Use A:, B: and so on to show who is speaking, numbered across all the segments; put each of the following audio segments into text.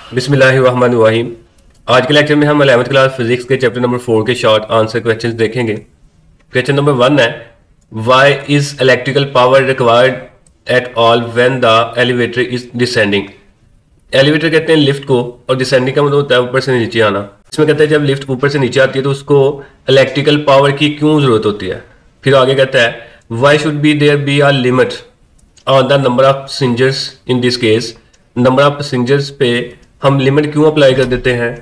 A: बिस्मिल्लाहिर्रहमानिर्रहीम। आज के लेक्चर में हम 11th क्लास फिजिक्स के चैप्टर नंबर 4 के शॉर्ट आंसर क्वेश्चंस देखेंगे। क्वेश्चन नंबर 1 है, why is electrical power required at all when the elevator is descending. Elevator कहते हैं लिफ्ट को, और डिसेंडिंग का मतलब होता है ऊपर से नीचे आना। इसमें कहते हैं जब लिफ्ट ऊपर से नीचे आती है तो उसको इलेक्ट्रिकल पावर की क्यों जरूरत होती है। फिर आगे कहता है, why should be there be a limit on the number of passengers in this case. Number of passengers पे हम लिमिट क्यों अप्लाई कर देते हैं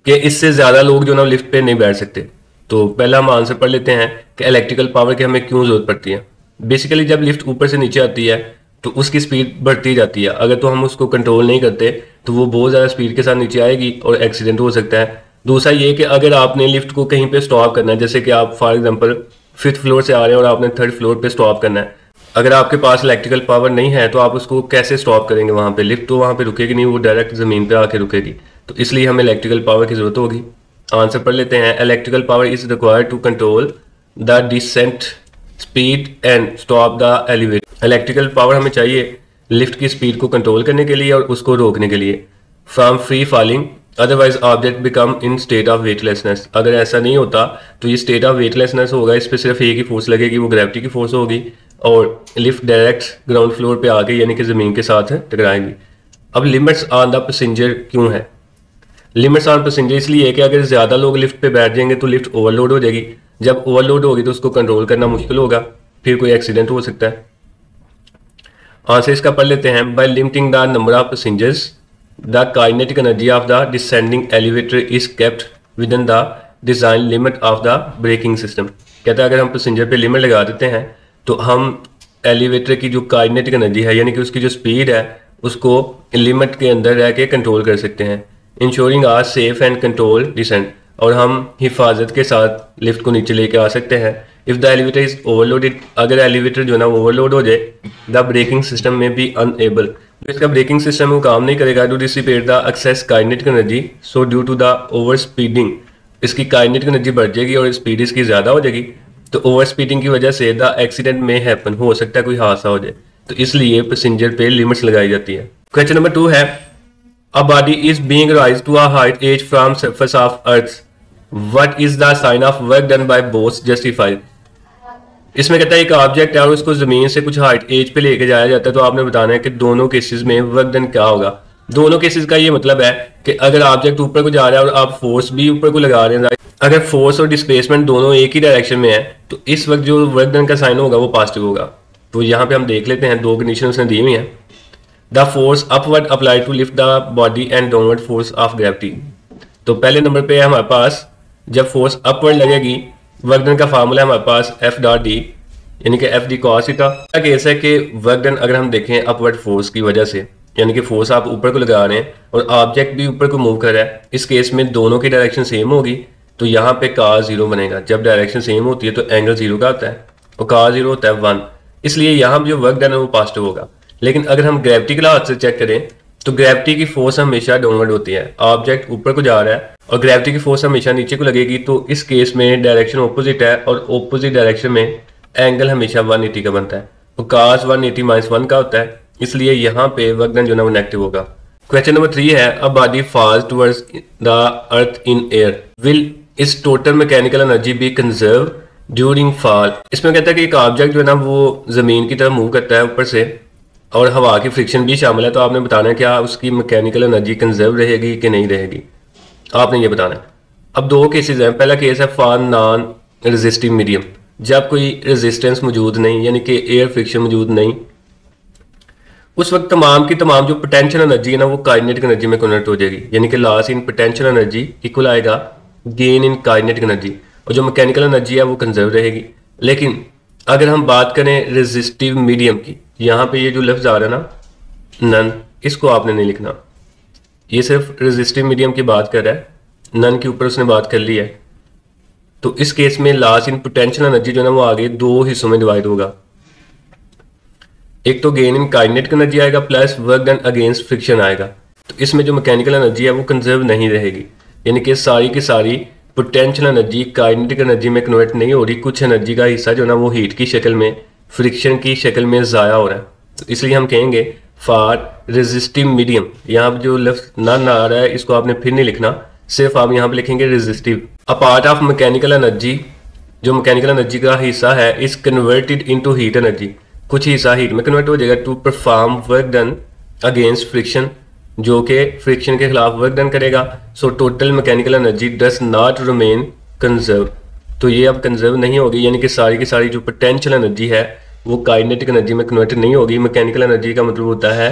A: कि इससे ज्यादा लोग जो ना लिफ्ट पे नहीं बैठ सकते। तो पहला हम आंसर पढ़ लेते हैं कि इलेक्ट्रिकल पावर की हमें क्यों जरूरत पड़ती है। बेसिकली जब लिफ्ट ऊपर से नीचे आती है तो उसकी स्पीड बढ़ती जाती है। अगर तो हम उसको कंट्रोल नहीं करते तो वो बहुत ज़्यादा स्पीड के साथ नीचे आएगी और एक्सीडेंट हो सकता है। दूसरा ये कि अगर आपने लिफ्ट को कहीं पे स्टॉप करना है, जैसे कि आप फॉर एग्जांपल 5th फ्लोर से आ रहे हैं और आपने 3rd फ्लोर पे स्टॉप करना है, अगर आपके पास इलेक्ट्रिकल पावर नहीं है तो आप उसको कैसे स्टॉप करेंगे। वहाँ पे लिफ्ट तो वहाँ पे रुकेगी नहीं, वो डायरेक्ट ज़मीन पे आके रुकेगी। तो इसलिए हमें इलेक्ट्रिकल पावर की ज़रूरत होगी। आंसर पढ़ लेते हैं, electrical power is required to control the descent speed and stop the elevator. Electrical power हमें चाहिए लिफ्ट की स्पीड को कंट्रोल करने के लिए और उसको रोकने के लिए from free falling, otherwise object become in state of weightlessness. अगर ऐसा नहीं होता तो ये स्टेट ऑफ वेटलेसनेस होगा, इस पर सिर्फ एक ही फोर्स लगेगी, वो ग्रेविटी की फोर्स होगी और लिफ्ट डायरेक्ट ग्राउंड फ्लोर पे आके यानी कि ज़मीन के साथ टकराएंगी। अब लिमिट्स ऑन द पैसेंजर क्यों है। लिमिट्स ऑन पैसेंजर इसलिए है कि अगर ज़्यादा लोग लिफ्ट पे बैठ जाएंगे तो लिफ्ट ओवरलोड हो जाएगी। जब ओवरलोड होगी तो उसको कंट्रोल करना मुश्किल होगा, फिर कोई एक्सीडेंट हो सकता है। आंसर इसका पढ़ लेते हैं, by limiting the number of passengers the kinetic energy of the descending elevator is kept within the design limit of the braking system. कहता है अगर हम पैसेंजर पे लिमिट लगा देते हैं तो हम एलिवेटर की जो काइनेटिक एनर्जी है यानी कि उसकी जो स्पीड है उसको लिमिट के अंदर रह के कंट्रोल कर सकते हैं। Ensuring a safe and control descent, और हम हिफाजत के साथ लिफ्ट को नीचे लेके आ सकते हैं। If the elevator is overloaded, अगर एलिवेटर जो है ना ओवरलोड हो जाए, the braking system may be unable, तो इसका ब्रेकिंग सिस्टम वो काम नहीं करेगा to dissipate the excess kinetic energy. So due to the over speeding, इसकी काइनेटिक एनर्जी बढ़ जाएगी और स्पीड इसकी ज़्यादा हो जाएगी। तो ओवर स्पीडिंग की वजह से द एक्सीडेंट में हैपन, हो सकता है कोई हादसा हो जाए। तो इसलिए पैसेंजर पे लिमिट्स लगाई जाती है। क्वेश्चन नंबर 2 है, a body is being raise to a height h from surface of earth, what is the sign of work done by both justified. इसमें कहता है एक ऑब्जेक्ट है और उसको जमीन से कुछ हाइट एज पे लेके जाया जाता है, तो आपने बताना है कि दोनों केसेस में वर्क डन क्या होगा। दोनों केसेस का ये मतलब है कि अगर ऑब्जेक्ट ऊपर को जा रहा है और आप फोर्स भी ऊपर को लगा रहे हैं, अगर फोर्स और डिस्प्लेसमेंट दोनों एक ही डायरेक्शन में है तो इस वक्त जो वर्क डन का साइन होगा वो पॉजिटिव होगा। तो यहाँ पे हम देख लेते हैं, दो कंडीशन उसने दी हुई हैं। The force upward apply to lift the body and downward force of gravity. तो पहले नंबर पे है हमारे पास जब फोर्स अपवर्ड लगेगी, वर्क डन का फार्मूला है हमारे पास एफ डॉट डी यानी कि F d cos theta. Case है कि वर्क डन अगर हम देखें अपवर्ड फोर्स की वजह से, यानी कि फोर्स आप ऊपर को लगा रहे हैं और ऑब्जेक्ट भी ऊपर को मूव कर रहा है, इस केस में दोनों की डायरेक्शन सेम होगी तो यहाँ पे cos 0 बनेगा। जब डायरेक्शन सेम होती है तो एंगल 0 का आता है और cos 0 होता है 1, इसलिए यहाँ जो वर्क डन है वो पॉजिटिव होगा। लेकिन अगर हम ग्रेविटी के लिहाज से चेक करें तो ग्रेविटी की फोर्स हमेशा डाउनवर्ड होती है। ऑब्जेक्ट ऊपर को जा रहा है और ग्रेविटी की फोर्स हमेशा नीचे को लगेगी, तो इस केस में डायरेक्शन ऑपोजिट है और ऑपोजिट डायरेक्शन में एंगल हमेशा 180 का बनता है। तो cos 180 - 1 का होता है, इसलिए यहाँ पे वर्क डन जो है वो नेगेटिव होगा। क्वेश्चन नंबर 3 है, a body falls towards the earth in air, will is total mechanical energy be conserve during fall. इसमें कहता है कि एक ऑब्जेक्ट जो है ना वो जमीन की तरफ मूव करता है ऊपर से और हवा की फ्रिक्शन भी शामिल है, तो आपने बताना है क्या उसकी मैकेनिकल एनर्जी कंजर्व रहेगी कि नहीं रहेगी, आपने ये बताना है। अब दो केसेस हैं। पहला केस है फॉर नॉन रेजिस्टिव मीडियम, जब कोई रेजिस्टेंस मौजूद नहीं यानी कि एयर फ्रिक्शन मौजूद नहीं, उस वक्त तमाम की तमाम जो पोटेंशियल एनर्जी है ना वो काइनेटिक एनर्जी में कन्वर्ट हो जाएगी, यानी कि loss in potential energy equal आएगा गेन इन काइनेटिक एनर्जी, और जो मैकेनिकल एनर्जी है वो कंजर्व रहेगी। लेकिन अगर हम बात करें रेजिस्टिव मीडियम की, यहाँ पे ये जो लफ्ज आ रहा है ना नन, इसको आपने नहीं लिखना, ये सिर्फ रेजिस्टिव मीडियम की बात कर रहा है, नन के ऊपर उसने बात कर ली है। तो इस केस में लॉस इन पोटेंशियल एनर्जी जो है ना वो आगे दो हिस्सों में डिवाइड होगा। एक तो गेन इन काइनेटिक एनर्जी आएगा plus work done against friction आएगा। तो इसमें जो मैकेनिकल एनर्जी है वो कंजर्व नहीं रहेगी, यानी कि सारी की सारी पोटेंशियल एनर्जी काइनेटिक एनर्जी में कन्वर्ट नहीं हो रही, कुछ एनर्जी का हिस्सा जो ना वो हीट की शक्ल में, फ्रिक्शन की शक्ल में ज़ाया हो रहा है। तो इसलिए हम कहेंगे फॉर रेजिस्टिव मीडियम। यहाँ पर जो लफ्ज नन आ रहा है इसको आपने फिर नहीं लिखना, सिर्फ आप यहाँ पे लिखेंगे resistive. A part of mechanical energy, जो मैकेनिकल एनर्जी का हिस्सा है, is converted into heat energy. कुछ हिस्सा हीट में कन्वर्ट हो जाएगा to perform work done against friction, जो कि फ्रिक्शन के खिलाफ वर्क डन करेगा। So total mechanical energy does not remain conserve. तो ये अब कंजर्व नहीं होगी, यानी कि सारी की सारी जो पोटेंशियल एनर्जी है वो काइनेटिक एनर्जी में कन्वर्ट नहीं होगी। मैकेनिकल एनर्जी का मतलब होता है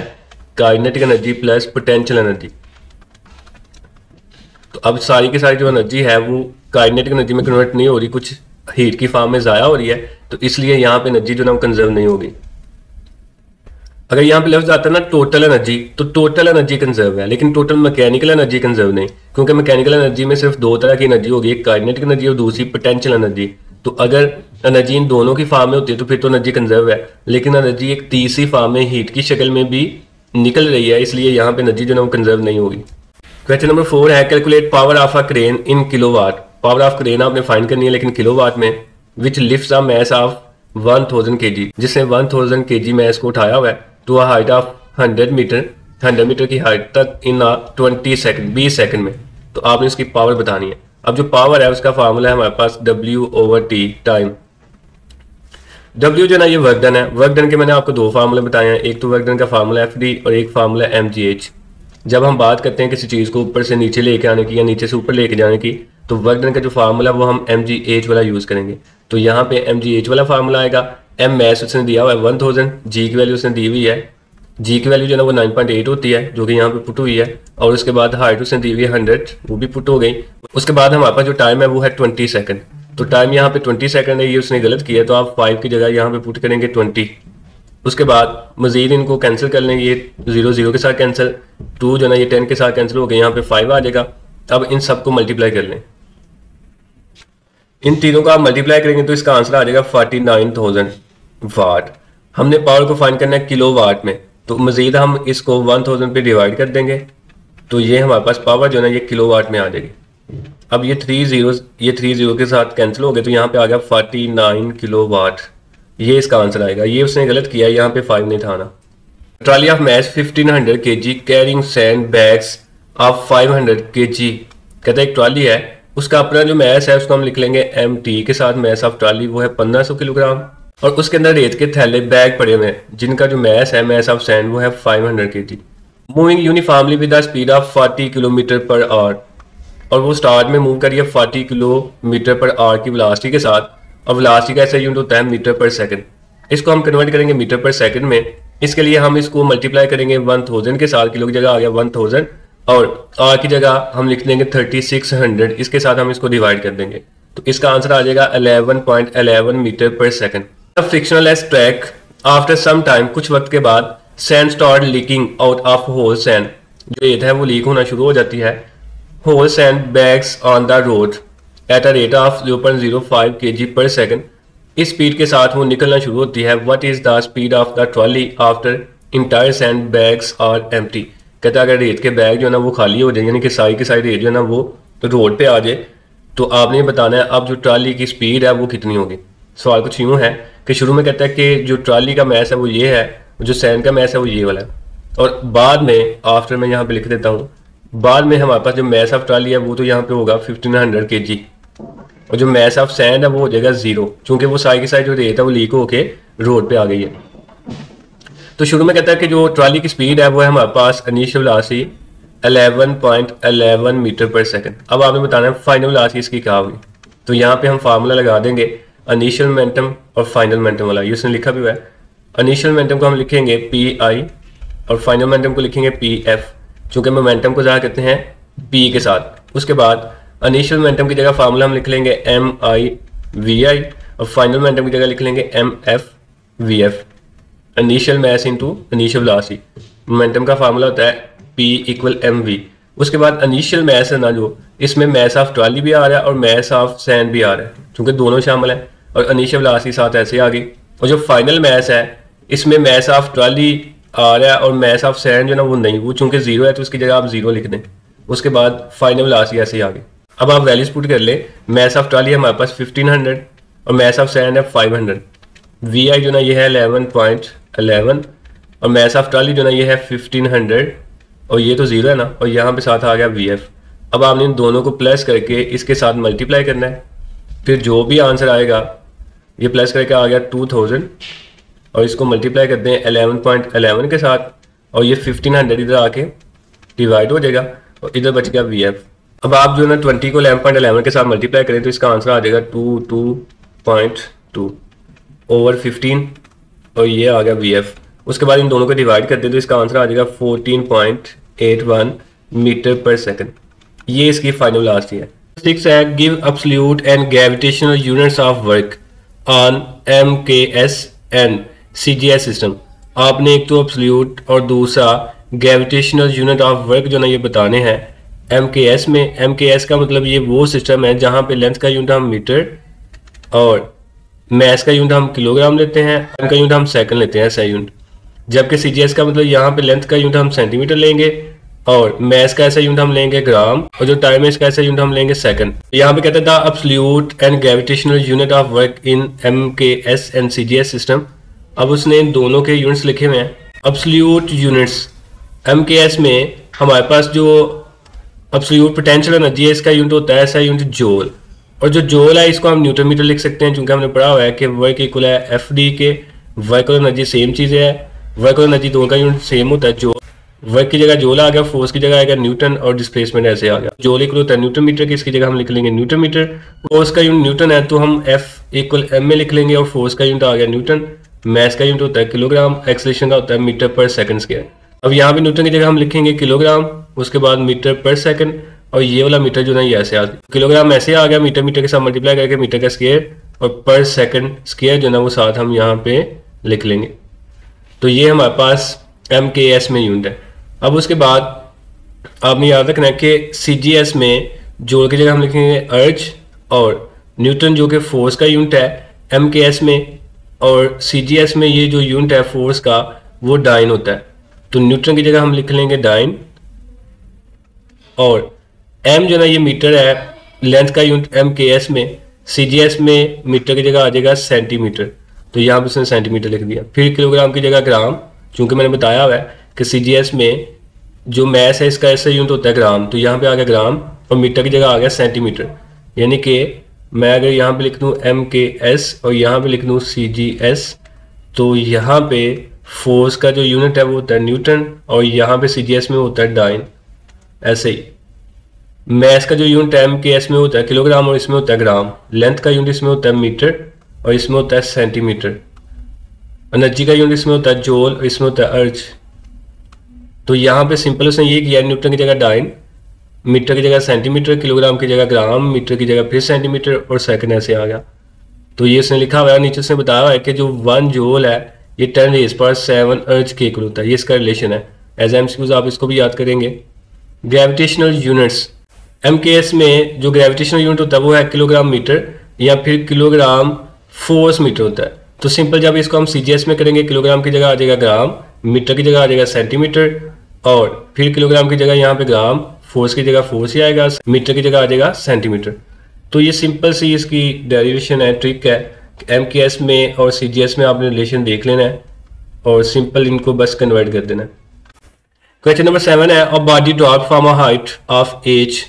A: kinetic energy plus potential energy. तो अब सारी की सारी जो एनर्जी है वो काइनेटिक एनर्जी में कन्वर्ट नहीं हो रही, कुछ हीट की फॉर्म में ज़ाया हो रही है, तो इसलिए यहाँ पे एनर्जी जो ना कंजर्व नहीं होगी। अगर यहाँ पे लफ्ज आता है ना टोटल एनर्जी, तो टोटल एनर्जी कंजर्व है, लेकिन टोटल मैकेनिकल एनर्जी कंजर्व नहीं, क्योंकि मैकेनिकल एनर्जी में सिर्फ दो तरह की एनर्जी होगी, एक काइनेटिक एनर्जी और दूसरी पोटेंशियल एनर्जी। तो अगर एनर्जी इन दोनों की फॉर्म में होती है तो फिर तो एनर्जी कंजर्व है, लेकिन एनर्जी एक तीसरी फॉर्म में हीट की शक्ल में भी निकल रही है, इसलिए यहाँ पे एनर्जी जो ना वो कंजर्व नहीं होगी। क्वेश्चन नंबर 4 है calculate power of a crane in kilowatt. Power of crane आपने फाइंड करनी है लेकिन किलोवाट में। Which lifts a mass of 1000 kg, जिसने 1000 kg मैस को उठाया हुआ है to a height of 100 metre, 100 metre की हाइट तक इन 20 सेकंड, 20 सेकंड में। तो आपने इसकी पावर बतानी है। अब जो पावर है उसका फार्मूला है हमारे पास W/T टाइम। W जो ना ये वर्क डन है। वर्क डन के मैंने आपको दो फार्मूले बताए हैं, एक तो वर्क डन का फार्मूला FD और एक फार्मूला mgh। जब हम बात करते हैं किसी चीज़ को ऊपर से नीचे लेके आने की या नीचे से ऊपर लेके जाने की, तो वर्क डन का जो फार्मूला वो हम mgh वाला यूज़ करेंगे। तो यहाँ पे mgh वाला फार्मूला आएगा। m मैस उसने दिया हुआ है 1000, g की वैल्यू उसने दी हुई है, g की वैल्यू जो है ना वो 9.8 होती है जो कि यहाँ पे पुट हुई है, और उसके बाद हाइट उसने दी हुई है 100, वो भी पुट हो गई। उसके बाद हमारे पास जो टाइम है वो है 20 सेकंड। तो टाइम यहाँ पे 20 सेकंड है, ये उसने गलत किया, तो आप 5 की जगह यहाँ पे पुट करेंगे 20। उसके बाद मजीद इनको कैंसिल कर लेंगे, ये 0 0 के साथ कैंसिल, 2 जो ना ये 10 के साथ कैंसिल हो गया, यहाँ पे 5 आ जाएगा। अब इन सबको मल्टीप्लाई कर लें, इन तीनों का आप मल्टीप्लाई करेंगे तो इसका आंसर आ जाएगा 49,000 वाट। हमने पावर को फाइंड करना है किलो वाट में, तो मजीद हम इसको 1000 पे डिवाइड कर देंगे, तो ये हमारे पास पावर जो है ना ये किलो वाट में आ जाएगी। अब ये 3 0 के साथ कैंसिल हो गए, तो यहाँ पे आ गया 49 किलो वाट, ये इसका आंसर आएगा। ये उसने गलत किया, यहाँ पे 5 नहीं था ना। Trolley of mass 1500 kg carrying sand bags of 500 kg। कहता है एक ट्रॉली है, उसका अपना जो मैस है उसको हम लिख लेंगे MT के साथ, मैस ऑफ ट्रॉली वो है 1500 किलोग्राम, और उसके अंदर रेत के थैले बैग पड़े हुए हैं जिनका जो मैस है, मैस ऑफ सैंड वो है 500 kg। Moving uniformly with the speed of 40 kilometre per hour, और वो स्टार्ट में मूव करिए 40 किलोमीटर पर आवर की वेलोसिटी के साथ, और वेलोसिटी का ऐसा यूनिट होता है मीटर पर सेकंड। इसको हम कन्वर्ट करेंगे मीटर पर सेकंड में। इसके लिए हम इसको मल्टीप्लाई करेंगे 1000 के साथ, किलो की जगह आ गया 1000, और आर की जगह हम लिख देंगे 3600, इसके साथ हम इसको डिवाइड कर देंगे, तो इसका आंसर आ जाएगा 11.11 metre per second. Frictionless track after some time, कुछ वक्त के बाद sand start leaking out of hole sand, जो रेत है वो लीक होना शुरू हो जाती है। Hole sand bags on the road at a rate of 0.05 kg per second, इस स्पीड के साथ वो निकलना शुरू होती है। What is the speed of the trolley after entire sand bags are empty. कहता है अगर रेत के बैग जो है ना वो खाली हो जाए, यानी कि सारी की सारी रेत जो है ना वो रोड पे आ जाए, तो आपने बताना है अब जो ट्रॉली की स्पीड है वो कितनी होगी। सवाल कुछ यूँ है कि शुरू में कहता है कि जो ट्रॉली का मैस है वो ये है, जो सैंड का मैस है वो ये वाला है, और बाद में आफ्टर मैं यहाँ पे लिख देता हूँ, बाद में हमारे पास जो मैस ऑफ ट्रॉली है वो तो यहाँ पे होगा 1500 kg, और जो मैस ऑफ सैंड है वो हो जाएगा 0, क्योंकि वो सारी की सारी जो रेत है वो लीक होके रोड पे आ गई है। तो शुरू में कहता है कि जो ट्रॉली की स्पीड है वो है हमारे पास initial velocity 11.11 metre per second. अब आपने बताना है फाइनल वेलोसिटी इसकी क्या होगी। तो यहाँ पे हम फार्मूला लगा देंगे इनिशियल मोमेंटम और फाइनल मोमेंटम वाला, ये उसने लिखा भी हुआ है। इनिशियल मोमेंटम को हम लिखेंगे PI और फाइनल मोमेंटम को लिखेंगे PF, चूंकि मोमेंटम को ज़ाहिर करते हैं P के साथ। उसके बाद इनिशियल मोमेंटम की जगह फार्मूला हम लिख लेंगे MI/VI और फाइनल मोमेंटम की जगह लिख लेंगे MF/VF। Initial mass into initial velocity, momentum का फार्मूला होता है P = mv। उसके बाद इनिशियल मैस है ना, जो इसमें मैस ऑफ ट्रॉली भी आ रहा है और मैस ऑफ सैंड भी आ रहा है, क्योंकि दोनों शामिल है, और इनिशियल वेलोसिटी साथ ऐसे आ गई। और जो फाइनल मैस है इसमें मैस ऑफ ट्रॉली आ रहा है और मैस ऑफ सैंड जो ना वो नहीं, वो चूंकि 0 है तो उसकी जगह आप 0 लिख दें। उसके बाद फाइनल वेलोसिटी ऐसे ही आ गई। अब आप वैल्यूज पुट कर ले, मैस ऑफ ट्रॉली हमारे पास 1500 और मैस ऑफ सैंड है 500। VI जो ना ये है 11.11 और मैस ऑफ ट्रॉली जो ना ये है 1500 और ये तो 0 है ना, और यहाँ पे साथ आ गया VF। अब आपने इन दोनों को प्लस करके इसके साथ मल्टीप्लाई करना है, फिर जो भी आंसर आएगा ये प्लस करके आ गया 2000 और इसको मल्टीप्लाई करते हैं 11.11 के साथ और ये 1500 इधर आके डिवाइड हो जाएगा और इधर बच गया VF। अब आप जो ना 20 को 11.11 के साथ मल्टीप्लाई करें तो इसका आंसर आ जाएगा 22.2 ओवर 15 और ये आ गया VF। उसके बाद इन दोनों को डिवाइड करते हैं तो इसका आंसर आ जाएगा 14.81 मीटर पर सेकंड। ये इसकी फाइनल लास्ट है। 6 है give absolute and gravitational units of work on MKS and CGS system. आपने एक तो एब्सोल्यूट और दूसरा ग्रेविटेशनल यूनिट ऑफ वर्क जो ना ये बताने हैं MKS में। MKS का मतलब ये वो सिस्टम है जहाँ पे लेंथ का यूनिट हम मीटर और मैस का यूनिट हम किलोग्राम लेते हैं, टाइम का यूनिट हम सेकंड लेते हैं ऐसा यूनिट। जबकि CGS का मतलब यहाँ पे लेंथ का यूनिट हम सेंटीमीटर लेंगे और मैस का ऐसा यूनिट हम लेंगे ग्राम और जो टाइम है इसका ऐसा यूनिट हम लेंगे सेकंड। यहाँ पे कहते हैं the absolute and gravitational unit of work in MKS and CGS system. अब उसने इन दोनों के यूनिट्स लिखे हुए हैं। एब्सोल्यूट यूनिट्स MKS में हमारे पास जो एब्सोल्यूट पोटेंशियल एनर्जी है इसका यूनिट होता है ऐसा यूनिट जूल, और जो जूल है इसको हम न्यूटन मीटर लिख सकते हैं क्योंकि हमने पढ़ा हुआ है कि वर्क इक्वल है FD के। वर्क और एनर्जी सेम चीज़ है, वर्क और एनर्जी दोनों का यूनिट सेम होता है। जो वर्क की जगह जूल आ गया, फोर्स की जगह आएगा न्यूटन और डिस्प्लेसमेंट ऐसे आ गया। जूल इक्वल होता है न्यूटन मीटर की, इसकी जगह हम लिख लेंगे न्यूटन मीटर। फोर्स का यूनिट न्यूटन है तो हम F इक्वल M में लिख लेंगे और फोर्स का यूनिट आ गया न्यूटन। मैस का यूनिट होता है किलोग्राम, एक्सेलरेशन का होता है मीटर पर सेकंड स्क्वायर। अब यहाँ पे न्यूटन की जगह हम लिखेंगे किलोग्राम, उसके बाद मीटर पर सेकंड और ये वाला मीटर जो ना ये ऐसे आ गया। किलोग्राम ऐसे आ गया, मीटर मीटर के साथ मल्टीप्लाई करके मीटर का स्क्वायर और पर सेकंड स्क्वायर जो ना वो साथ हम यहाँ पे लिख लेंगे। तो ये हमारे पास MKS में यूनिट है। अब उसके बाद आपने याद रखना है कि CGS में जोड़ की जगह हम लिखेंगे अर्ज और न्यूटन जो कि फोर्स का यूनिट है MKS में, और CGS में ये जो यूनिट है फोर्स का वो डाइन होता है। तो न्यूटन की जगह हम लिख लेंगे डाइन और M जो ना ये मीटर है, लेंथ का यूनिट MKS में, CGS में मीटर की जगह आ जाएगा सेंटीमीटर, तो यहाँ पे उसने सेंटीमीटर लिख दिया। फिर किलोग्राम की जगह ग्राम, चूंकि मैंने बताया हुआ है कि CGS में जो मैस है इसका ऐसा यूनिट होता है ग्राम, तो यहाँ पे आ गया ग्राम और मीटर की जगह आ गया सेंटीमीटर। यानी कि मैं अगर यहाँ पे लिख दूँ MKS और यहाँ पे लिख दूँ CGS तो यहाँ पे फोर्स का जो यूनिट है वो होता है न्यूटन और यहाँ पे CGS में होता है डाइन। ऐसे ही मैस का जो यूनिट है MKS में होता है किलोग्राम और इसमें होता है ग्राम। लेंथ का यूनिट इसमें होता है मीटर और इसमें होता है सेंटीमीटर। एनर्जी का यूनिट इसमें होता है जूल और इसमें होता है अर्ज। तो यहाँ पे सिंपल उसने ये किया, न्यूटन की जगह डाइन, मीटर की जगह सेंटीमीटर, किलोग्राम की जगह ग्राम, मीटर की जगह फिर सेंटीमीटर और सेकंड ऐसे आ गया। तो ये उसने लिखा हुआ है, नीचे उसने बताया हुआ है कि जो 1 जूल है ये 10⁻⁷ अर्ज के इक्वल होता है। ये इसका रिलेशन है। एज MCQs आप इसको भी याद करेंगे। ग्रेविटेशनल यूनिट्स MKS में जो ग्रेविटेशनल यूनिट होता है वो है किलोग्राम मीटर या फिर किलोग्राम फोर्स मीटर होता है। तो सिंपल जब इसको हम CGS में करेंगे किलोग्राम की जगह आ जाएगा ग्राम, मीटर की जगह आ जाएगा सेंटीमीटर और फिर किलोग्राम की जगह यहाँ पे ग्राम, फोर्स की जगह फोर्स ही आएगा, मीटर की जगह आ जाएगा सेंटीमीटर। तो ये सिंपल सी इसकी डेरिवेशन है, ट्रिक है। MKS में और CGS में आपने रिलेशन देख लेना है और सिंपल इनको बस कन्वर्ट कर देना है। क्वेश्चन नंबर 7 है a body drop from a height of h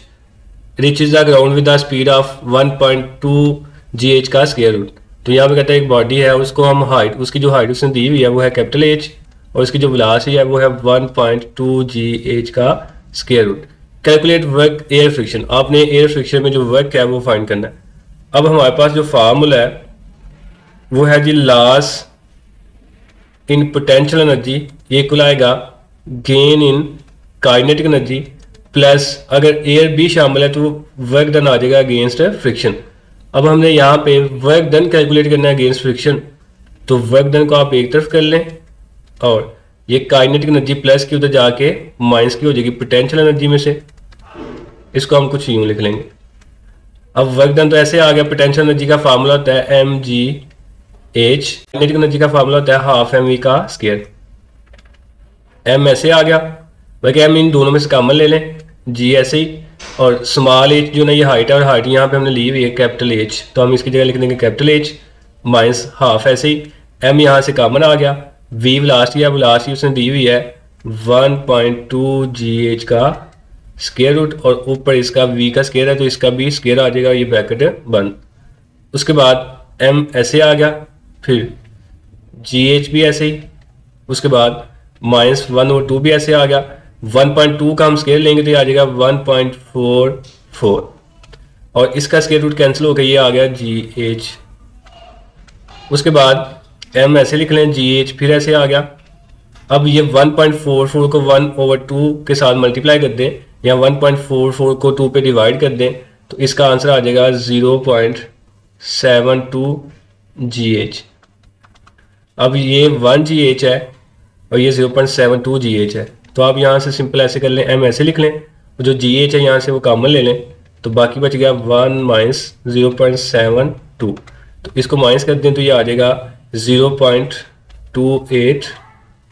A: reaches the ground with a speed of 1.2 gh का स्क्वायर रूट। तो यहाँ पे कहता है एक बॉडी है, उसको हम हाइट, उसकी जो हाइट उसने दी हुई है वो है कैपिटल H और उसकी जो वेलोसिटी है वो है 1.2 gh का square root. Calculate work air friction, आपने एयर फ्रिक्शन में जो वर्क है वो फाइंड करना है। अब हमारे पास जो फार्मूला है वो है जी लॉस इन पोटेंशियल एनर्जी ये इक्वल आएगा gain in kinetic energy plus अगर एयर भी शामिल है तो वर्क डन आ जाएगा अगेंस्ट फ्रिक्शन। अब हमने यहाँ पे वर्क डन कैलकुलेट करना है अगेंस्ट फ्रिक्शन, तो वर्क डन को आप एक तरफ कर लें और ये काइनेटिक एनर्जी प्लस की उधर जाके माइनस की हो जाएगी पोटेंशियल एनर्जी में से। इसको हम कुछ यूं लिख लेंगे। अब वर्क डन तो ऐसे आ गया, पोटेंशियल एनर्जी का फार्मूला होता है mgh, काइनेटिक एनर्जी का फार्मूला होता है हाफ mv का स्क्वायर। m ऐसे आ गया, बाकी m इन दोनों में से कॉमन ले लें, g ऐसे ही, और स्मॉल h जो ना ये हाइट है और हाइट यहाँ पे हमने ली हुई है कैपिटल H, तो हम इसकी जगह लिख देंगे कैपिटल H माइनस हाफ ऐसे ही, m यहाँ से कॉमन आ गया, वी वेलोसिटी है, वेलोसिटी उसने दी हुई है 1.2 GH का स्क्वायर रूट और ऊपर इसका v का स्क्वायर है तो इसका भी स्क्वायर आ जाएगा, ये ब्रैकेट बंद। उसके बाद m ऐसे आ गया, फिर GH भी ऐसे ही, उसके बाद -1/2 भी ऐसे आ गया। 1.2 का हम स्क्वायर लेंगे तो ये आ जाएगा 1.44 और इसका स्क्वायर रूट कैंसिल होकर ये आ गया GH। उसके बाद m ऐसे लिख लें, GH फिर ऐसे आ गया। अब ये 1.44 को 1/2 के साथ मल्टीप्लाई कर दें या 1.44 को 2 पे डिवाइड कर दें तो इसका आंसर आ जाएगा 0.72 GH। अब ये 1 GH है और ये 0.72 GH है, तो आप यहाँ से सिंपल ऐसे कर लें, m ऐसे लिख लें, जो GH है यहाँ से वो कॉमन ले लें तो बाकी बच गया 1 - 0.72, तो इसको माइनस कर दें तो ये आ जाएगा 0.28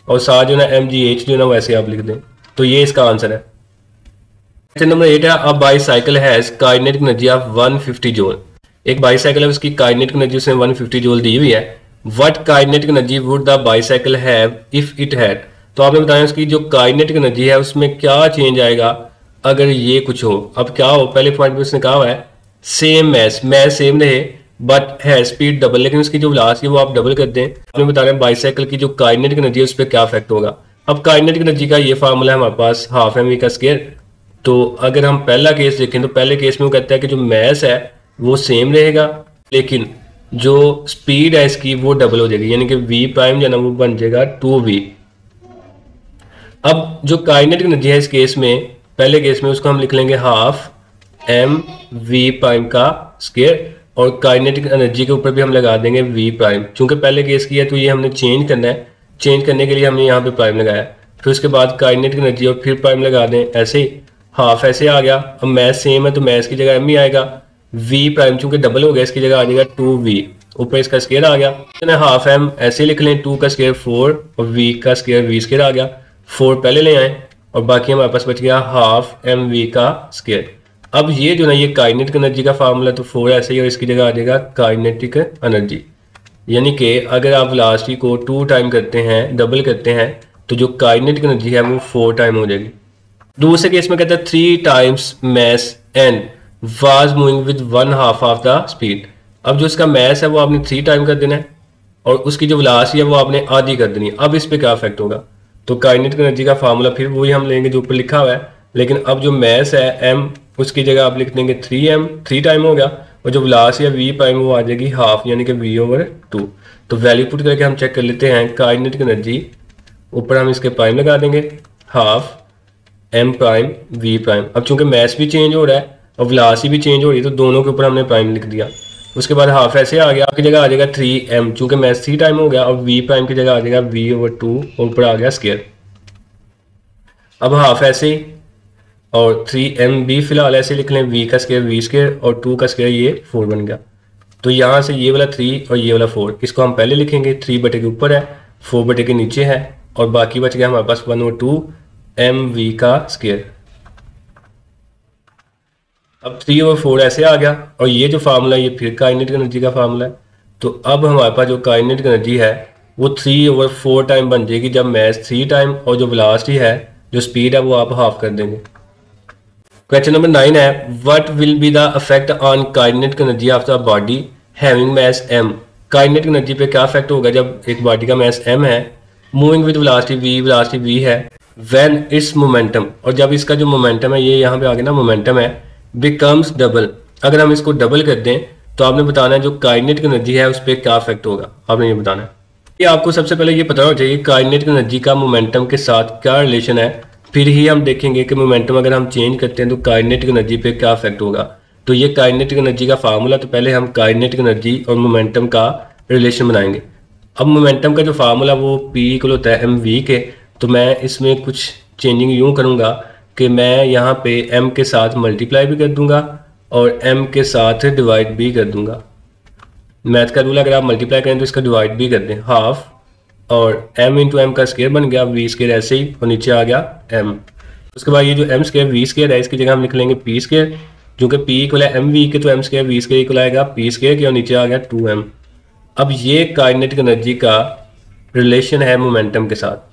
A: और साथ जो ना MGH जो ना वैसे आप लिख दें, तो ये इसका आंसर है। क्वेश्चन नंबर 8 है, अ bicycle has kinetic energy of 150 joule. एक बाईसाइकिल है, उसकी काइनेटिक एनर्जी उसने 150 जूल दी हुई है। What kinetic energy would the bicycle have if it had, तो आपने बताया उसकी जो काइनेटिक एनर्जी है उसमें क्या चेंज आएगा अगर ये कुछ हो। अब क्या हो, पहले पॉइंट पे उसने कहा हुआ है सेम मैस सेम रहे बट है स्पीड डबल, लेकिन उसकी जो वेलोसिटी है वो आप डबल कर दें। आपने बता रहे हैं बाईसाइकिल की जो काइनेटिक एनर्जी है उस पर क्या इफेक्ट होगा। अब काइनेटिक एनर्जी का ये फार्मूला है हमारे पास हाफ mv का स्क्वायर, तो अगर हम पहला केस देखें तो पहले केस में वो कहता है कि जो मैस है वो सेम रहेगा लेकिन जो स्पीड है इसकी वो डबल हो जाएगी, यानी कि v प्राइम जो है ना वो बन जाएगा 2v। अब जो काइनेटिक एनर्जी है इस केस में, पहले केस में उसको हम लिख लेंगे हाफ mv प्राइम का स्क्वायर और काइनेटिक एनर्जी के ऊपर भी हम लगा देंगे v प्राइम। चूंकि पहले केस किया तो ये हमने चेंज करना है, चेंज करने के लिए हमने यहाँ पे प्राइम लगाया, फिर उसके बाद काइनेटिक एनर्जी और फिर प्राइम लगा दें, ऐसे ही हाफ ऐसे आ गया। अब मैस सेम है तो मैस की जगह m ही आएगा, v प्राइम चूंकि डबल हो गया इसकी जगह आ जाएगा 2v, ऊपर इसका स्क्वायर आ गया। हाफ m ऐसे लिख लें, 2 का स्क्वायर 4 और v का स्क्वायर v स्क्वायर आ गया, 4 पहले ले आए और बाकी हमारे पास बच गया हाफ mv का स्क्वायर। अब ये जो ना ये काइनेटिक एनर्जी का फार्मूला तो 4 ऐसे ही और इसकी जगह आ जाएगा काइनेटिक एनर्जी, यानी कि अगर आप वेलोसिटी को 2 टाइम करते हैं, डबल करते हैं, तो जो काइनेटिक एनर्जी है वो 4 टाइम हो जाएगी। दूसरे केस में कहता है 3 times mass n was moving with 1/2 of the speed. अब जो इसका मैस है वो आपने 3 टाइम कर देना है और उसकी जो वेलोसिटी है वो आपने आधी कर देनी है। अब इस पे क्या इफेक्ट होगा, तो काइनेटिक एनर्जी का फार्मूला फिर वही हम लेंगे जो ऊपर लिखा हुआ है, लेकिन अब जो मैस है m उसकी जगह आप लिख देंगे 3m, 3 टाइम हो गया, और जो वेलोसिटी है v प्राइम वो आ जाएगी हाफ, यानी कि v/2। तो वैल्यू पुट करके हम चेक कर लेते हैं काइनेटिक एनर्जी, ऊपर हम इसके प्राइम लगा देंगे half m prime v prime. अब चूंकि मैस भी चेंज हो रहा है और वेलोसिटी भी चेंज हो रही है तो दोनों के ऊपर हमने प्राइम लिख दिया। उसके बाद हाफ ऐसे आ गया, आपकी जगह आ जाएगा 3m, चूंकि मैस 3 टाइम हो गया और v प्राइम की जगह आ जाएगा v/2 और ऊपर आ गया स्क्वायर। अब हाफ ऐसे ही और 3m भी फिलहाल ऐसे लिख लें, v का स्क्वायर v स्क्वायर और 2 का स्क्वायर ये 4 बन गया। तो यहाँ से ये वाला 3 और ये वाला 4 इसको हम पहले लिखेंगे, 3 बटे के ऊपर है 4 बटे के नीचे है और बाकी बच गया हमारे पास 1/2 mv का स्क्वायर। अब 3 और 4 ऐसे आ गया और ये जो फार्मूला है ये फिर काइनेटिक एनर्जी का फार्मूला है। तो अब हमारे पास जो काइनेटिक एनर्जी है वो 3/4 टाइम बन जाएगी जब मैस 3 टाइम और जो वेलोसिटी है जो स्पीड है वो आप हाफ कर देंगे। क्वेश्चन नंबर 9 है, what will be the effect on kinetic energy of the body having mass m। Kinetic energy पे क्या इफेक्ट होगा जब एक बॉडी का मैस m है, मूविंग विद वेलोसिटी v है, व्हेन इट्स मोमेंटम, और जब इसका जो मोमेंटम है ये यहाँ पे आगे ना मोमेंटम है, बिकम्स डबल, अगर हम इसको डबल कर दें तो आपने बताना है जो काइनेटिक एनर्जी है उस पर क्या इफेक्ट होगा, आपने ये बताना है। ये आपको सबसे पहले ये पता होना चाहिए काइनेटिक एनर्जी का मोमेंटम के साथ क्या रिलेशन है, फिर ही हम देखेंगे कि मोमेंटम अगर हम चेंज करते हैं तो काइनेटिक एनर्जी पे क्या इफेक्ट होगा। तो ये काइनेटिक एनर्जी का फार्मूला, तो पहले हम काइनेटिक एनर्जी और मोमेंटम का रिलेशन बनाएंगे। अब मोमेंटम का जो फार्मूला वो p इक्वल होता है mv के, तो मैं इसमें कुछ चेंजिंग यूँ करूँगा कि मैं यहाँ पे m के साथ मल्टीप्लाई भी कर दूंगा और m के साथ डिवाइड भी कर दूंगा। मैथ का रूल अगर आप मल्टीप्लाई करें तो इसका डिवाइड भी कर दें, हाफ और m इंटू एम का स्क्वायर बन गया, v स्क्वायर ऐसे ही और नीचे आ गया m। उसके बाद ये जो m स्क्वायर v स्क्वायर है इसकी जगह हम लिख लेंगे p स्क्वायर, जो कि p इक्वल है mv के, तो m square v square equal आएगा p स्क्वायर के और नीचे आ गया 2m। अब ये काइनेटिक एनर्जी का रिलेशन है मोमेंटम के साथ।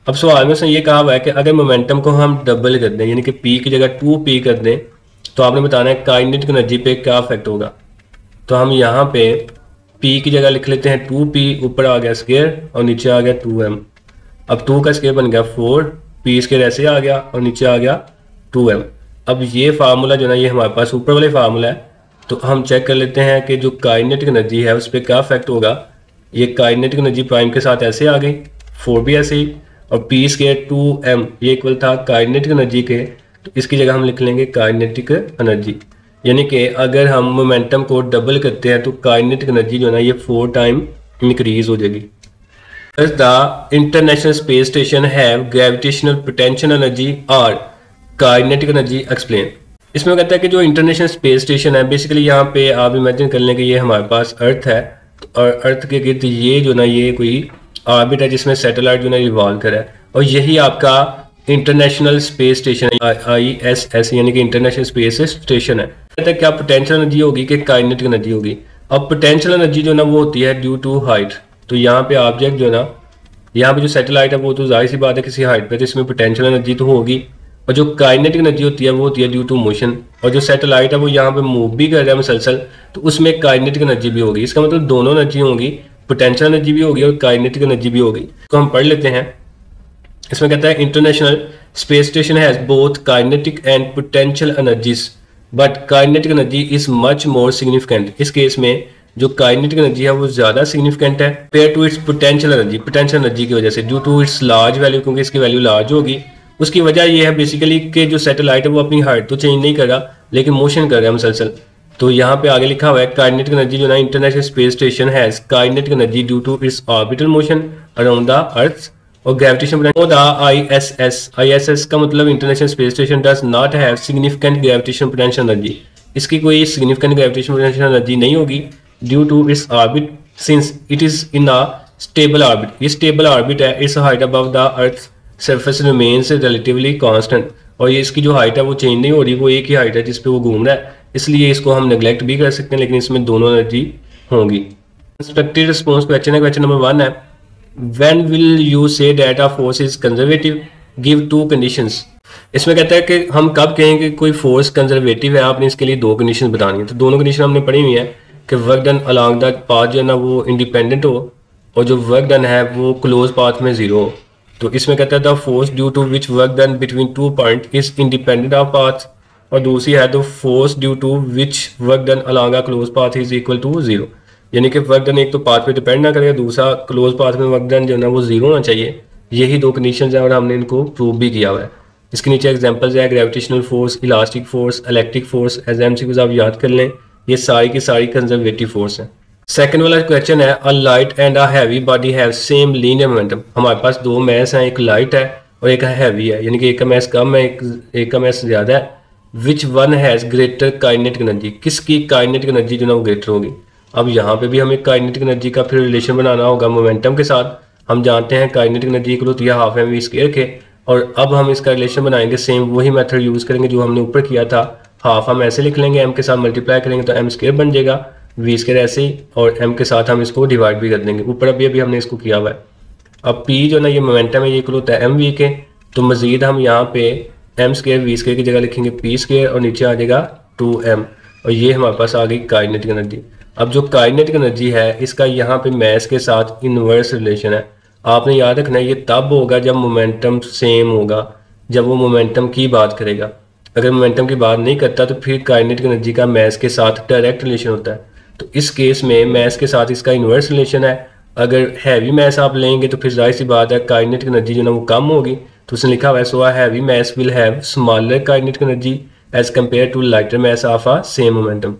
A: अब सवाल में उसने ये कहा हुआ है कि अगर मोमेंटम को हम डबल कर दें, यानी कि पी की जगह 2p कर दें, तो आपने बताना है काइनेटिक एनर्जी पे क्या इफेक्ट होगा। तो हम यहाँ पे p की जगह लिख लेते हैं 2p, ऊपर आ गया स्क्वायर और नीचे आ गया 2m। अब 2 का स्क्वायर बन गया 4, p स्क्वायर ऐसे आ गया और नीचे आ गया 2m। अब ये फार्मूला जो ना ये हमारे पास ऊपर वाले फार्मूला है, तो हम चेक कर लेते हैं कि जो काइनेटिक एनर्जी है उस पर क्या इफेक्ट होगा। ये काइनेटिक एनर्जी प्राइम के साथ ऐसे आ गई, 4 भी ऐसे ही, और p स्क्वायर 2m ये इक्वल था काइनेटिक एनर्जी के, तो इसकी जगह हम लिख लेंगे काइनेटिक एनर्जी। यानी कि अगर हम मोमेंटम को डबल करते हैं तो काइनेटिक एनर्जी जो है ना ये 4 टाइम इंक्रीज हो जाएगी। The international Space station have gravitational potential energy और काइनेटिक एनर्जी एक्सप्लेन। इसमें कहता है कि जो इंटरनेशनल स्पेस स्टेशन है, बेसिकली यहाँ पे आप इमेजिन कर लें कि ये हमारे पास अर्थ है, और अर्थ के गिर्द ये जो ना ये कोई ऑर्बिट है जिसमें सैटेलाइट जो ना रिवॉल्व कर रहा है, और यही आपका इंटरनेशनल स्पेस स्टेशन है, ISS यानी कि इंटरनेशनल स्पेस स्टेशन है। कहता है क्या पोटेंशियल एनर्जी होगी कि काइनेटिक एनर्जी होगी। अब पोटेंशियल एनर्जी जो ना वो होती है ड्यू टू हाइट। तो यहाँ पे ऑब्जेक्ट जो ना, यहाँ पे जो सैटेलाइट है वो तो जाहिर सी बात है किसी हाइट पे, तो इसमें पोटेंशियल एनर्जी तो होगी, और जो काइनेटिक एनर्जी होती है वो होती है ड्यू टू मोशन। और जो सैटेलाइट है वो यहाँ पे मूव भी कर रहा है मुसलसल, तो उसमें काइनेटिक एनर्जी भी होगी। इसका मतलब दोनों एनर्जी होंगी, पोटेंशियल एनर्जी भी होगी और काइनेटिक एनर्जी भी होगी। तो हम पढ़ लेते हैं। इसमें कहता है International Space Station has both kinetic and potential energies, but kinetic energy is much more significant. इस केस में जो काइनेटिक एनर्जी है वो ज्यादा सिग्निफिकेंट है pair to its potential energy, potential energy की वजह से, due to its large value, क्योंकि इसकी वैल्यू लार्ज होगी। उसकी वजह यह है बेसिकली कि जो सैटेलाइट है वो अपनी हाइट तो चेंज नहीं कर रहा, लेकिन मोशन कर रहा है मुसलसल। तो यहाँ पे आगे लिखा हुआ है काइनेटिक एनर्जी जो ना International Space Station has kinetic energy due to its orbital motion around the earth और ग्रेविटेशन द ISS का मतलब International Space Station does not have significant gravitation potential energy. इसकी कोई सिग्निफिकेंट ग्रेविटेशन पोटेंशियल एनर्जी नहीं होगी due to its orbit since it is in a stable orbit. ये stable orbit है, its height above the earth surface remains relatively constant, और ये इसकी जो हाइट है वो चेंज नहीं हो रही, वो एक ही हाइट है जिस पे वो घूम रहा है, इसलिए इसको हम नेग्लेक्ट भी कर सकते हैं, लेकिन इसमें दोनों एनर्जी होंगी। एक्सपेक्टेड रिस्पॉन्स क्वेश्चन है, क्वेश्चन नंबर 1 है When will you say that a force is conservative? Give 2 conditions। इसमें कहता है कि हम कब कहेंगे कोई फोर्स कंजर्वेटिव है, आपने इसके लिए 2 कंडीशन बतानी है। तो दोनों कंडीशन हमने पढ़ी हुई है कि work done along the path जो है ना वो इंडिपेंडेंट हो, और जो वर्क डन है वो क्लोज पाथ में 0 हो। तो इसमें कहता है the force due to which work done between 2 point is independent of path, और दूसरी है the force due to which work done along a close path is equal to 0। यानी कि वर्क डन एक तो पाथ पे डिपेंड ना करेगा, दूसरा क्लोज पाथ में वर्क डन जो है ना वो 0 होना चाहिए। यही 2 कंडीशंस हैं और हमने इनको प्रूव भी किया हुआ है। इसके नीचे एग्जांपल्स है gravitational force, elastic force, electric force, as MCQs आप याद कर लें, ये सारी की सारी कंजर्वेटिव फोर्स हैं। सेकंड वाला क्वेश्चन है a light and a heavy body have same linear momentum. हमारे पास 2 मैस हैं, एक लाइट है और एक हैवी है, यानी कि एक का मैस कम है, एक का मैस ज़्यादा है। Which one has greater kinetic energy, किसकी काइनेटिक एनर्जी जो ना वो ग्रेटर होगी। अब यहाँ पे भी हमें काइनेटिक एनर्जी का फिर रिलेशन बनाना होगा मोमेंटम के साथ। हम जानते हैं काइनेटिक एनर्जी इक्वल होती है हाफ एम वी स्क्वायर के, और अब हम इसका रिलेशन बनाएंगे, सेम वही मेथड यूज़ करेंगे जो हमने ऊपर किया था। हाफ हम ऐसे लिख लेंगे, एम के साथ मल्टीप्लाई करेंगे तो एम स्क्वायर बन जाएगा, वी स्क्वायर ऐसे ही, और एम के साथ हम इसको डिवाइड भी कर देंगे। ऊपर अभी हमने इसको किया हुआ है। अब पी जो ना ये मोमेंटम है ये इक्वल होता है एम वी के, तो मजीद हम यहाँ पे एम स्क्वायर वी स्क्वायर की जगह लिखेंगे पी स्क्वायर, और नीचे आ जाएगा 2m, और ये हमारे पास आ गई काइनेटिक एनर्जी। अब जो काइनेटिक एनर्जी है इसका यहाँ पे मैस के साथ इनवर्स रिलेशन है। आपने याद रखना है ये तब होगा जब मोमेंटम सेम होगा, जब वो मोमेंटम की बात करेगा। अगर मोमेंटम की बात नहीं करता तो फिर काइनेटिक एनर्जी का मैस के साथ डायरेक्ट रिलेशन होता है। तो इस केस में मैस के साथ इसका इनवर्स रिलेशन है। अगर हैवी मैस आप लेंगे तो फिर जाहिर सी बात है काइनेटिक एनर्जी जो ना वो कम होगी। तो उसने लिखा हुआ है so a heavy mass will have smaller kinetic energy as compare to lighter mass of a same momentum.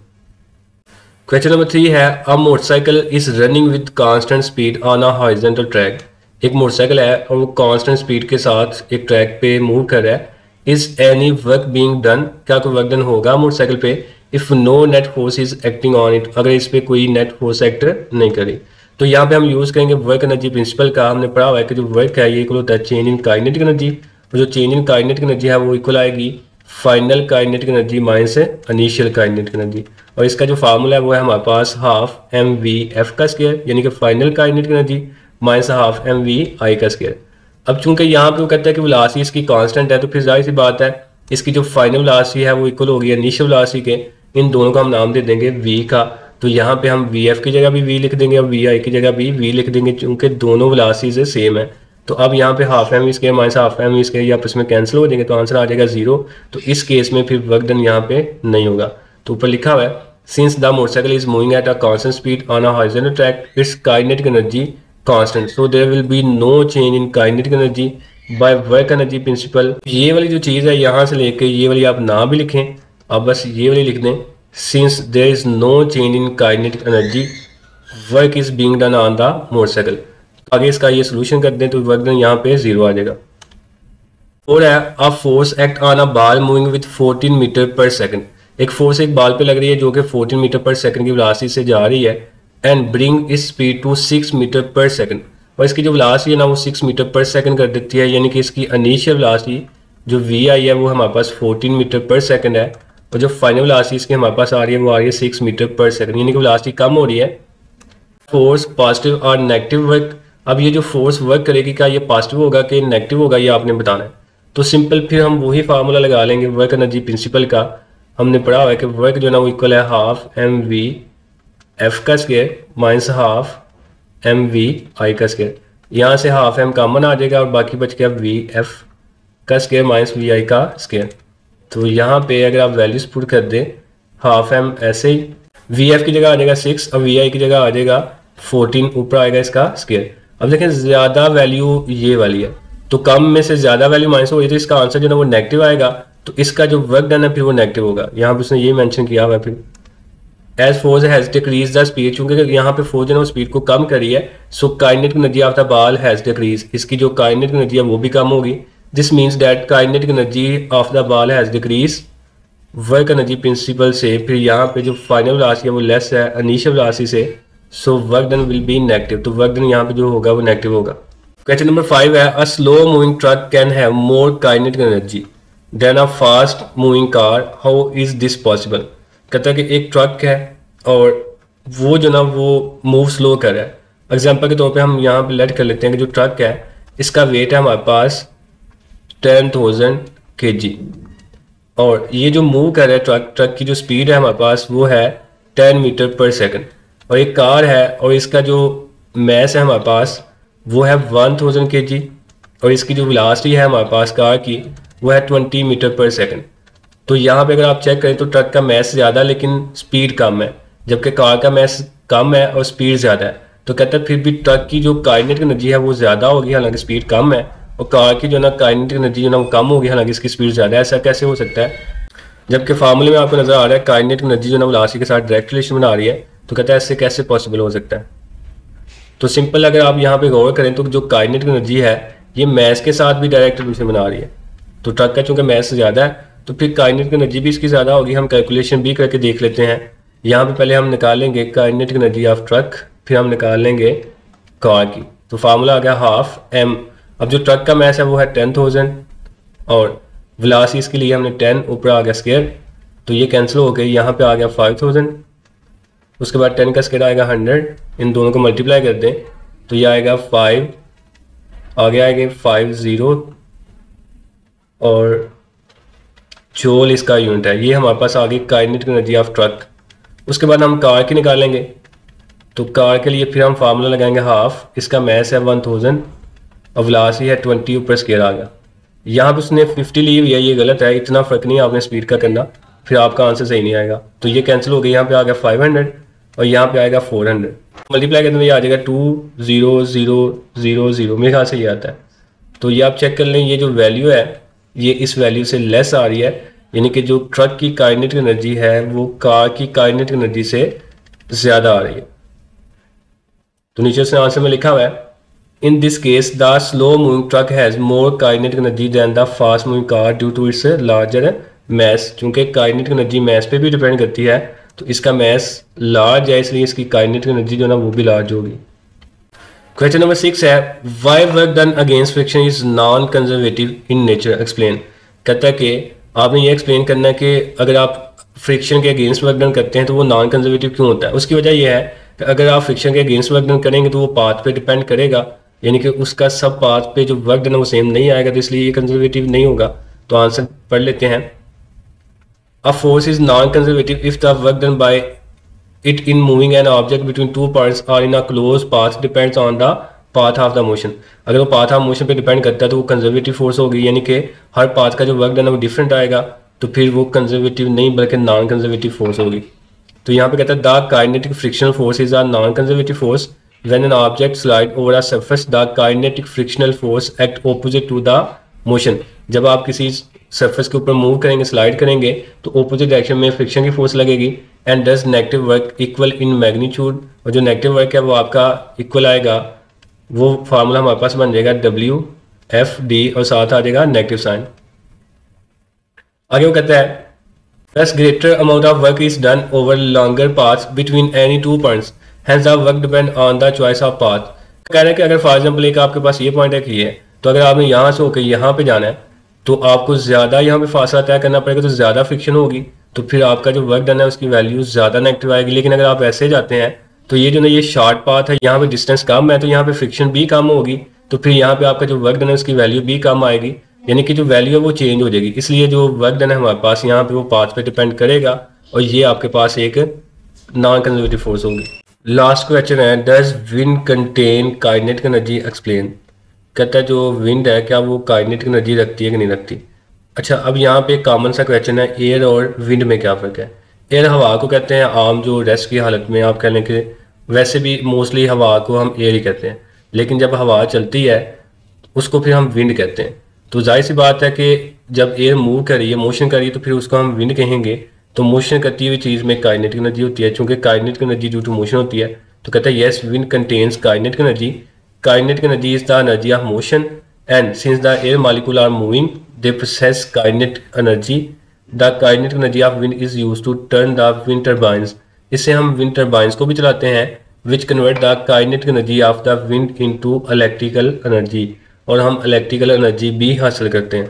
A: Question number 3 है a motorcycle is running with constant speed on a horizontal track. एक motorcycle है और वो constant speed के साथ एक track पे move कर रहा है। Is any work being done, क्या कोई वर्क डन होगा मोटरसाइकिल पे। If no net force is acting on it, अगर इस पे कोई नेट फोर्स एक्ट नहीं करी। तो यहाँ पे हम यूज करेंगे वर्क एनर्जी प्रिंसिपल का। हमने पढ़ा हुआ है कि जो वर्क है ये इक्वल होता है चेंज इन काइनेटिक एनर्जी, और जो चेंज इन काइनेटिक एनर्जी है वो इक्वल आएगी final kinetic energy minus initial kinetic energy. और इसका जो फार्मूला है वो है हमारे पास हाफ एम वी एफ का स्क्वायर, यानी कि final kinetic energy minus half m v i का स्केयर। अब चूंकि यहाँ पे वो कहता है कि वेलोसिटी इसकी कांस्टेंट है, तो फिर जाहिर सी बात है इसकी जो फाइनल वेलोसिटी है वो इक्वल होगी इनिशियल वेलोसिटी के। इन दोनों का हम नाम दे देंगे वी का। तो यहाँ पे हम वी एफ की जगह भी वी लिख देंगे और वी आई की जगह भी वी लिख देंगे, चूंकि दोनों वेलोसिटी सेम है। तो अब यहाँ पे half m v square minus half m v square आपस में कैंसिल हो जाएंगे, तो आंसर आ जाएगा 0। तो इस केस में फिर वर्क डन यहाँ पे नहीं होगा। तो ऊपर लिखा हुआ है since the motorcycle is moving at a constant speed on a horizontal track its kinetic energy constant, so there will be no change in kinetic energy by work energy principle. ये वाली जो चीज़ है यहाँ से लेके ये वाली आप ना भी लिखें, आप बस ये वाली लिख दें, since there is no change in kinetic energy work is being done on the motorcycle. आगे इसका ये सोल्यूशन कर दें तो वर्क डन यहाँ पे 0 आ जाएगा। और है a force act on a ball moving with 14 metre per second. एक फोर्स एक बॉल पे लग रही है जो कि 14 मीटर पर सेकंड की वेलोसिटी से जा रही है एंड ब्रिंग इस speed to 6 metre per second. और इसकी जो वेलोसिटी है ना वो 6 मीटर पर सेकंड कर देती है, यानी कि इसकी इनिशियल वेलोसिटी जो वी आई है वो हमारे पास 14 मीटर पर सेकंड है और जो फाइनल वेलोसिटी इसकी हमारे पास आ रही है वो आ रही है 6 मीटर पर सेकंड, यानी कि वेलोसिटी कम हो रही है। फोर्स पॉजिटिव और नेगेटिव वर्क। अब ये जो फोर्स वर्क करेगी क्या ये पॉजिटिव होगा कि नेगेटिव होगा ये आपने बताना है। तो सिंपल फिर हम वही फार्मूला लगा लेंगे वर्क एनर्जी प्रिंसिपल का। हमने पढ़ा हुआ है कि वर्क जो है ना वो इक्वल है हाफ एम वी एफ का square minus half m v i का स्केयर। यहाँ से हाफ एम कॉमन आ जाएगा और बाकी बच गया वी एफ का स्केयर माइनस वी आई का स्केयर। तो यहाँ पे अगर आप वैल्यूज पुट कर दें हाफ एम ऐसे ही वी एफ की जगह आ जाएगा 6 और वी आई की जगह आ जाएगा 14, ऊपर आएगा इसका स्केयर। अब देखें ज़्यादा वैल्यू ये वाली है तो कम में से ज़्यादा वैल्यू माइनस हो गई तो इसका आंसर जो है वो नेगेटिव आएगा। तो इसका जो वर्क डन है फिर वो नेगेटिव होगा। यहाँ पे उसने ये मेंशन किया हुआ है फिर as force has decrease the speed, चूंकि यहाँ पे फोर्स जो है वो स्पीड को कम करी है so kinetic energy of the ball has decrease, इसकी जो काइनेटिक एनर्जी है वो भी कम होगी। This means that kinetic energy of the ball has decrease work energy principal से। फिर यहाँ पे जो फाइनल वेलोसिटी है वो लेस है इनिशियल वेलोसिटी से, so work done will be negative. तो वर्क डन यहाँ पे जो होगा वो नेगेटिव होगा। क्वेश्चन नंबर 5 है a slow moving truck can have more kinetic energy than a fast moving car, how is this possible. कहता है कि एक ट्रक है और वो जो ना वो मूव स्लो कर रहा है। एग्जाम्पल के तौर पे हम यहाँ पे लेट कर लेते हैं कि जो ट्रक है इसका वेट है हमारे पास 10,000 kg और ये जो मूव कर रहा है ट्रक की जो स्पीड है हमारे पास वो है 10 मीटर पर सेकंड। और एक कार है और इसका जो मैस है हमारे पास वो है 1000 kg और इसकी जो वेलोसिटी है हमारे पास कार की वो है 20 मीटर पर सेकंड। तो यहाँ पे अगर आप चेक करें तो ट्रक का मैस ज़्यादा लेकिन स्पीड कम है, जबकि कार का मैस कम है और स्पीड ज़्यादा है। तो कहता है फिर भी ट्रक की जो काइनेटिक एनर्जी है वो ज़्यादा होगी हालांकि स्पीड कम है, और कार की जो ना काइनेटिक एनर्जी जो ना वो कम होगी हालांकि इसकी स्पीड ज़्यादा है। ऐसा कैसे हो सकता है जबकि फार्मूले में आपको नज़र आ रहा है काइनेटिक एनर्जी जो ना वेलोसिटी के साथ डायरेक्ट रिलेशन बना रही है। तो कहता है ऐसे कैसे पॉसिबल हो सकता है। तो सिंपल अगर आप यहाँ पे गौर करें तो जो काइनेटिक एनर्जी है ये मैस के साथ भी डायरेक्ट रिलेशन बना रही है। तो ट्रक का चूंकि मैस ज़्यादा है तो फिर काइनेटिक एनर्जी भी इसकी ज़्यादा होगी। हम कैलकुलेशन भी करके देख लेते हैं। यहाँ पे पहले हम निकालेंगे काइनेटिक एनर्जी ऑफ ट्रक, फिर हम निकाल लेंगे कार की। तो फार्मूला आ गया हाफ एम। अब जो ट्रक का मैस है वो है 10,000 और वेलोसिटी इसके लिए हमने 10, ऊपर आ गया स्केयर तो ये कैंसिल हो गई। यहाँ पे आ गया 5000, उसके बाद 10 का स्केयर आएगा 100, इन दोनों को मल्टीप्लाई कर दें तो ये आएगा 5, आगे आएंगे 50 और जूल इसका यूनिट है। ये हमारे पास आ गई काइनेटिक एनर्जी ऑफ ट्रक। उसके बाद हम कार की निकालेंगे तो कार के लिए फिर हम फार्मूला लगाएंगे हाफ, इसका मैस है 1000 और वेलोसिटी है 20, ऊपर स्केयर आ गया। यहाँ पे उसने 50 ली हुई है, ये गलत है, इतना फ़र्क नहीं है आपने स्पीड का करना, फिर आपका आंसर सही नहीं आएगा। तो ये कैंसिल हो गई, यहाँ पे आ गया 500 और यहाँ पे आएगा 400, मल्टीप्लाई करने में ये आ जाएगा 20000, मेरे ख्याल से ये आता है। तो ये आप चेक कर लें, ये जो वैल्यू है ये इस वैल्यू से लेस आ रही है, यानी कि जो ट्रक की काइनेटिक एनर्जी है वो कार की काइनेटिक एनर्जी से ज़्यादा आ रही है। तो नीचे उसने आंसर में लिखा हुआ है in this case the slow moving truck has more kinetic energy than the fast moving car due to its larger mass. चूँकि काइनेटिक एनर्जी मैस पे भी डिपेंड करती है तो इसका मैस लार्ज है इसलिए इसकी काइनेटिक एनर्जी जो ना वो भी लार्ज होगी। क्वेश्चन नंबर 6 है why work done against friction is non conservative in nature, explain. कहता है कि आपने ये एक्सप्लेन करना है कि अगर आप फ्रिक्शन के अगेंस्ट वर्क डन करते हैं तो वो नॉन कंजर्वेटिव क्यों होता है। उसकी वजह यह है अगर आप फ्रिक्शन के अगेंस्ट वर्क डन करेंगे तो वो पाथ पे डिपेंड करेगा, यानी कि उसका सब पाथ पे जो वर्क डन है वो सेम नहीं आएगा, तो इसलिए ये कंजर्वेटिव नहीं होगा। तो आंसर पढ़ लेते हैं। A force is non conservative if the work done by it in moving an object between two points और in a close path depends on the path of the motion. अगर वो path of motion पे depend करता है तो वो conservative force होगी, यानी कि हर पाथ का जो वर्क डन है वो डिफरेंट आएगा, तो फिर वो कंजर्वेटिव नहीं बल्कि नॉन कंजर्वेटिव फोर्स होगी। तो यहाँ पे कहता है the kinetic frictional force is a non conservative force when an object slide over a surface the kinetic frictional force act opposite to the motion. जब आप किसी सरफेस के ऊपर मूव करेंगे, स्लाइड करेंगे, तो ऑपोजिट डायरेक्शन में फ्रिक्शन की फोर्स लगेगी and does negative work equal in magnitude. और जो नेगेटिव वर्क है वो आपका इक्वल आएगा, वो फार्मूला हमारे पास बन जाएगा WFD और साथ आ जाएगा नेगेटिव साइन। आगे वो कहता है thus greater amount of work is done over longer paths between any two points, hence the work depend on the choice of path। कह रहे हैं कि अगर फॉर एग्जाम्पल एक आपके पास ये पॉइंट है कि ये, तो अगर आपने यहाँ से होकर यहाँ पे जाना है तो आपको ज़्यादा यहाँ पे फासला तय करना पड़ेगा, तो ज़्यादा फ्रिक्शन होगी, तो फिर आपका जो वर्क डन है उसकी वैल्यू ज़्यादा नेगेटिव आएगी। लेकिन अगर आप ऐसे जाते हैं तो ये जो ना ये शॉर्ट पाथ है, यहाँ पे डिस्टेंस कम है तो यहाँ पे फ्रिक्शन भी कम होगी, तो फिर यहाँ पे आपका जो वर्क डन है उसकी वैल्यू भी कम आएगी, यानी कि जो वैल्यू है वो चेंज हो जाएगी। इसलिए जो वर्क डन है हमारे पास यहाँ पे वो पाथ पे डिपेंड करेगा और ये आपके पास एक नॉन कंजर्वेटिव फोर्स होगी। लास्ट क्वेश्चन है does wind contain kinetic energy explain. कहता है जो विंड है क्या वो काइनेटिक एनर्जी रखती है कि नहीं रखती। अच्छा, अब यहाँ पे एक कॉमन सा क्वेश्चन है, एयर और विंड में क्या फ़र्क है। एयर हवा को कहते हैं आम जो रेस्ट की हालत में, आप कह लें कि वैसे भी मोस्टली हवा को हम एयर ही कहते हैं, लेकिन जब हवा चलती है उसको फिर हम विंड कहते हैं। तो जाहिर सी बात है कि जब एयर मूव कर रही है, मोशन कर रही है, तो फिर उसको हम विंड कहेंगे। तो मोशन करती हुई चीज़ में काइनेटिक एनर्जी होती है, चूंकि kinetic energy due to motion होती है, तो कहता है yes wind contains kinetic energy. Kinetic energy is the energy of motion and since the air molecule are moving they possess kinetic energy. The kinetic energy of wind is use to turn the wind turbines. इससे हम wind turbines को भी चलाते हैं, which convert the kinetic energy of the wind into electrical energy, और हम electrical energy भी हासिल करते हैं।